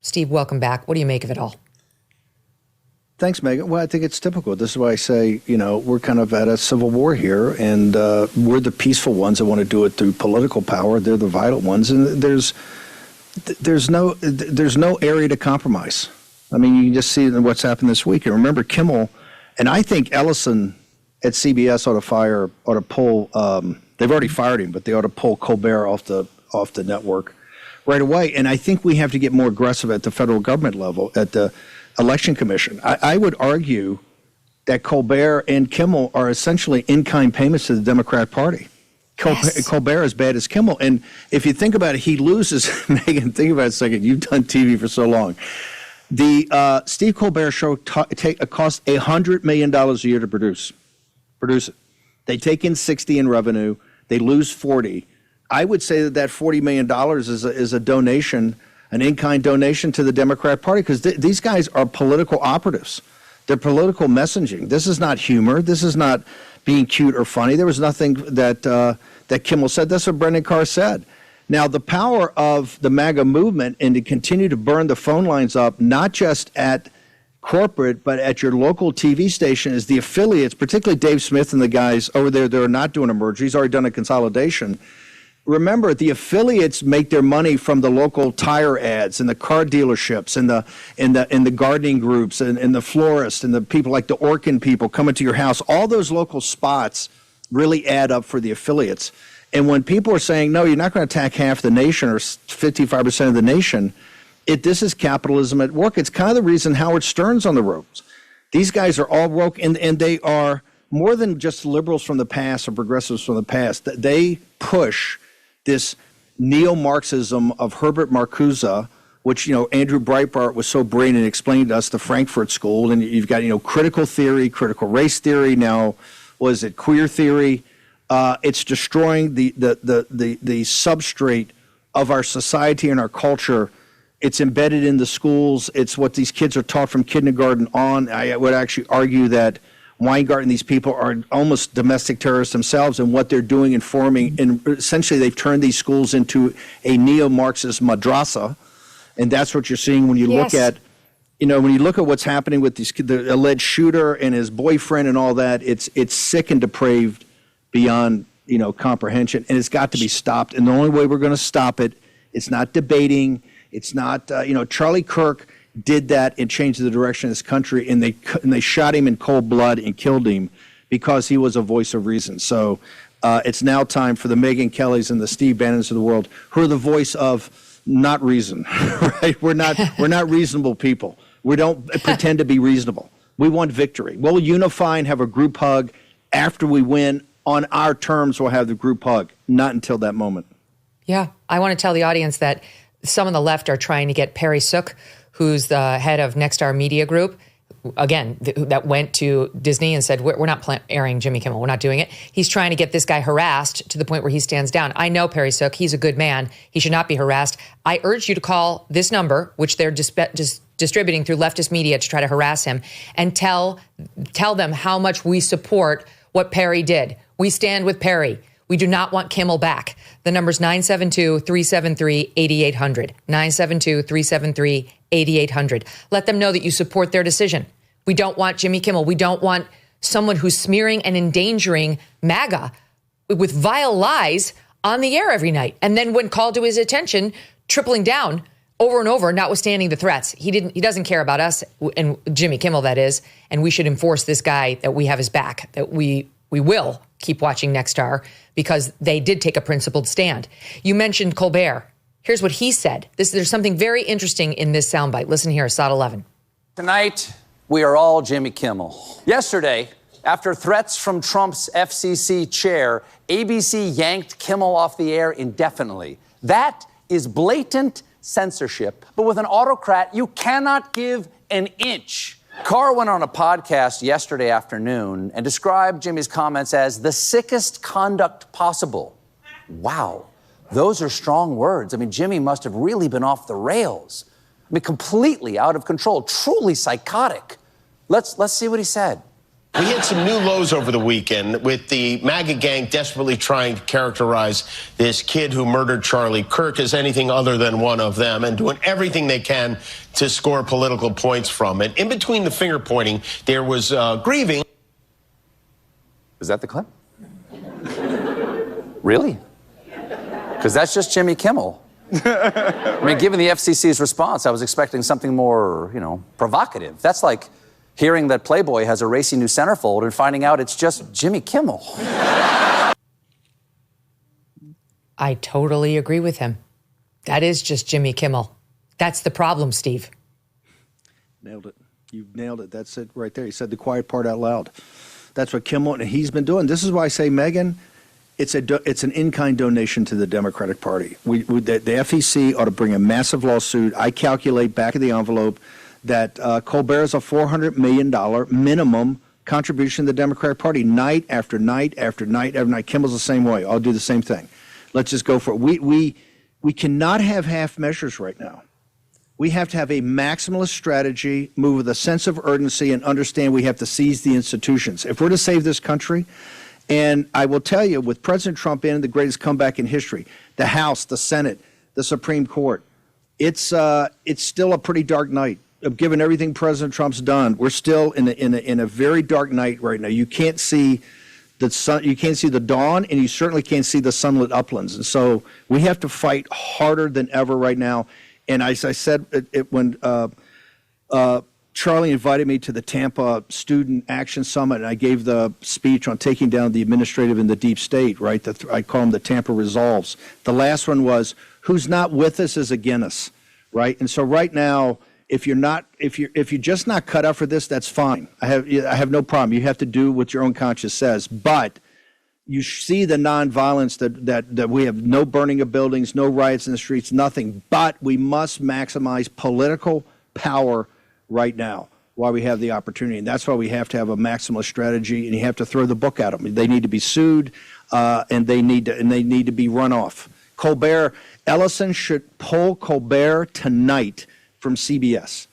Steve, welcome back. What do you make of it all? Thanks, Megyn. Well, I think it's typical. This is why I say, we're kind of at a civil war here, and we're the peaceful ones that want to do it through political power. They're the vital ones, and there's no area to compromise. I mean, you can just see what's happened this week. And remember, Kimmel, and I think Ellison at CBS ought to pull. They've already fired him, but they ought to pull Colbert off the network right away. And I think we have to get more aggressive at the federal government level, at the Election Commission. I would argue that Colbert and Kimmel are essentially in-kind payments to the Democrat Party. Colbert is bad as Kimmel. And if you think about it, he loses. Megyn, think about it a second. You've done TV for so long. The Steve Colbert Show costs $100 million a year to produce it. They take in 60 in revenue. They lose 40. I would say that $40 million is a donation, an in-kind donation to the Democrat Party, because these guys are political operatives. They're political messaging. This is not humor. This is not being cute or funny. There was nothing that Kimmel said. That's what Brendan Carr said. Now, the power of the MAGA movement and to continue to burn the phone lines up, not just at corporate, but at your local TV station, is the affiliates, particularly Dave Smith and the guys over there that are not doing a merger. He's already done a consolidation. Remember, the affiliates make their money from the local tire ads and the car dealerships and the gardening groups and the florists and the people like the Orkin people coming to your house. All those local spots really add up for the affiliates. And when people are saying, no, you're not going to attack half the nation or 55% of the nation, this is capitalism at work. It's kind of the reason Howard Stern's on the ropes. These guys are all woke, and they are more than just liberals from the past or progressives from the past. They push this neo-Marxism of Herbert Marcuse, which, Andrew Breitbart was so brilliant and explained to us, the Frankfurt School. And you've got, critical theory, critical race theory. Now, was it queer theory? It's destroying the substrate of our society and our culture. It's embedded in the schools. It's what these kids are taught from kindergarten on. I would actually argue that Weingarten, these people are almost domestic terrorists themselves, and what they're doing and forming. And essentially, they've turned these schools into a neo-Marxist madrasa. And that's what you're seeing when you look at, when you look at what's happening with the alleged shooter and his boyfriend and all that. It's sick and depraved beyond, comprehension. And it's got to be stopped. And the only way we're going to stop it, it's not debating. It's not, Charlie Kirk did that and changed the direction of this country, and they shot him in cold blood and killed him because he was a voice of reason. So it's now time for the Megyn Kellys and the Steve Bannons of the world, who are the voice of not reason, right? We're not reasonable people. We don't pretend to be reasonable. We want victory. We'll unify and have a group hug after we win. On our terms, we'll have the group hug, not until that moment. Yeah, I want to tell the audience that some on the left are trying to get Perry Sook, who's the head of Nexstar Media Group, again, that went to Disney and said, we're not airing Jimmy Kimmel. We're not doing it. He's trying to get this guy harassed to the point where he stands down. I know Perry Sook. He's a good man. He should not be harassed. I urge you to call this number, which they're distributing through leftist media to try to harass him, and tell them how much we support what Perry did. We stand with Perry. We do not want Kimmel back. The number's 972-373-8800. 972-373-8800. Let them know that you support their decision. We don't want Jimmy Kimmel. We don't want someone who's smearing and endangering MAGA with vile lies on the air every night. And then when called to his attention, tripling down over and over, notwithstanding the threats. He doesn't care about us, and Jimmy Kimmel, that is, and we should enforce this guy, that we have his back, that we will keep watching Nexstar, because they did take a principled stand. You mentioned Colbert. Here's what he said. There's something very interesting in this soundbite. Listen here, SOT 11. Tonight, we are all Jimmy Kimmel. Yesterday, after threats from Trump's FCC chair, ABC yanked Kimmel off the air indefinitely. That is blatant censorship. But with an autocrat, you cannot give an inch. Carr went on a podcast yesterday afternoon and described Jimmy's comments as the sickest conduct possible. Wow, those are strong words. I mean, Jimmy must have really been off the rails. I mean, completely out of control, truly psychotic. Let's see what he said. We hit some new lows over the weekend with the MAGA gang desperately trying to characterize this kid who murdered Charlie Kirk as anything other than one of them and doing everything they can to score political points from it. In between the finger pointing, there was grieving. Is that the clip? Really? Because that's just Jimmy Kimmel. I mean, given the FCC's response, I was expecting something more, provocative. That's like hearing that Playboy has a racy new centerfold and finding out it's just Jimmy Kimmel. I totally agree with him. That is just Jimmy Kimmel. That's the problem, Steve. Nailed it. You nailed it. That's it right there. You said the quiet part out loud. That's what Kimmel and he's been doing. This is why I say, Megyn, it's an in-kind donation to the Democratic Party. The FEC ought to bring a massive lawsuit. I calculate back of the envelope that Colbert is a $400 million minimum contribution to the Democratic Party, night after night after night after night. Kimmel's the same way. I'll do the same thing. Let's just go for it. We cannot have half measures right now. We have to have a maximalist strategy, move with a sense of urgency, and understand we have to seize the institutions. If we're to save this country, and I will tell you, with President Trump in the greatest comeback in history, the House, the Senate, the Supreme Court, it's still a pretty dark night. Given everything President Trump's done, we're still in a very dark night right now. You can't see the sun, you can't see the dawn, and you certainly can't see the sunlit uplands. And so we have to fight harder than ever right now. And as I said, when Charlie invited me to the Tampa Student Action Summit, and I gave the speech on taking down the administrative and the deep state, right? I call them the Tampa Resolves. The last one was, who's not with us is against us, right? And so right now, if you're just not cut out for this, that's fine. I have no problem. You have to do what your own conscience says. But you see the nonviolence that we have no burning of buildings, no riots in the streets, nothing. But we must maximize political power right now while we have the opportunity. And that's why we have to have a maximalist strategy, and you have to throw the book at them. They need to be sued, and they need to be run off. Ellison should pull Colbert tonight from CBS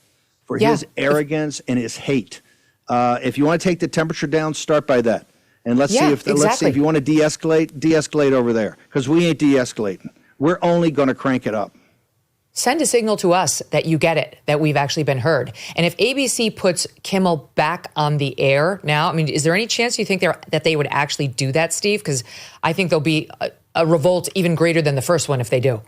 for his arrogance and his hate. If you want to take the temperature down, start by that. And let's see if you want to de-escalate over there, because we ain't de-escalating. We're only going to crank it up. Send a signal to us that you get it, that we've actually been heard. And if ABC puts Kimmel back on the air now, I mean, is there any chance you think that they would actually do that, Steve? Because I think there'll be a revolt even greater than the first one if they do.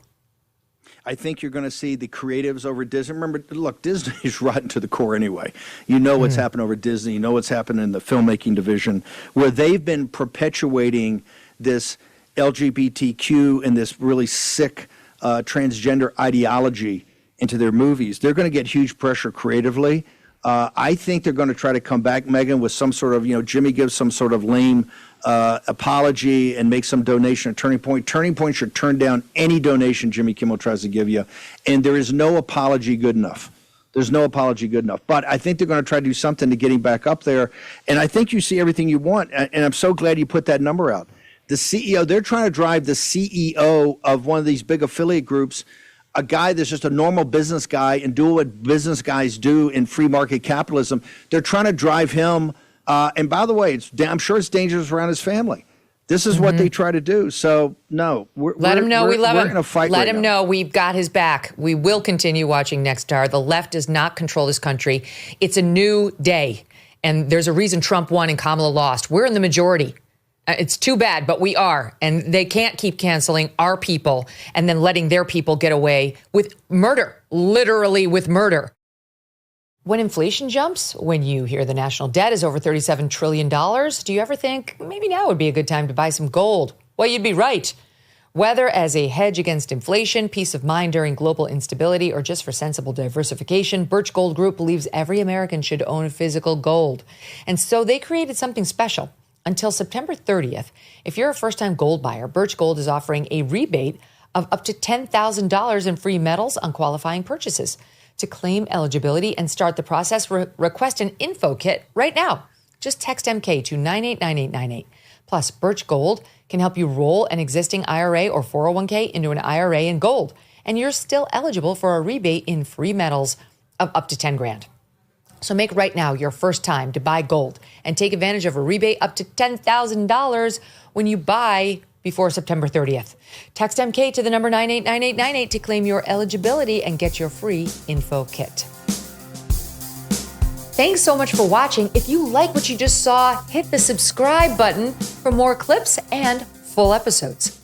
I think you're going to see the creatives over Disney. Remember, look, Disney is rotten to the core anyway. You know what's happened over Disney. You know what's happened in the filmmaking division, where they've been perpetuating this LGBTQ and this really sick transgender ideology into their movies. They're going to get huge pressure creatively. I think they're going to try to come back, Megyn, with some sort of, Jimmy gives some sort of lame apology and make some donation at Turning Point. Turning Point should turn down any donation Jimmy Kimmel tries to give you. And there is no apology good enough. There's no apology good enough. But I think they're going to try to do something to get him back up there. And I think you see everything you want. And I'm so glad you put that number out. The CEO, they're trying to drive the CEO of one of these big affiliate groups, a guy that's just a normal business guy and do what business guys do in free market capitalism. They're trying to drive him. And by the way, I'm sure it's dangerous around his family. This is what they try to do. So, no. Let him know we love him. We're in a fight Let right him now. know we've got his back. We will continue watching Next Star. The left does not control this country. It's a new day. And there's a reason Trump won and Kamala lost. We're in the majority. It's too bad, but we are. And they can't keep canceling our people and then letting their people get away with murder, literally with murder. When inflation jumps, when you hear the national debt is over $37 trillion, do you ever think maybe now would be a good time to buy some gold? Well, you'd be right. Whether as a hedge against inflation, peace of mind during global instability, or just for sensible diversification, Birch Gold Group believes every American should own physical gold. And so they created something special. Until September 30th, if you're a first-time gold buyer, Birch Gold is offering a rebate of up to $10,000 in free metals on qualifying purchases. To claim eligibility and start the process, request an info kit right now. Just text MK to 989898. Plus, Birch Gold can help you roll an existing IRA or 401k into an IRA in gold, and you're still eligible for a rebate in free metals of up to $10,000. So make right now your first time to buy gold and take advantage of a rebate up to $10,000 when you buy before September 30th. Text MK to the number 989898 to claim your eligibility and get your free info kit. Thanks so much for watching. If you like what you just saw, hit the subscribe button for more clips and full episodes.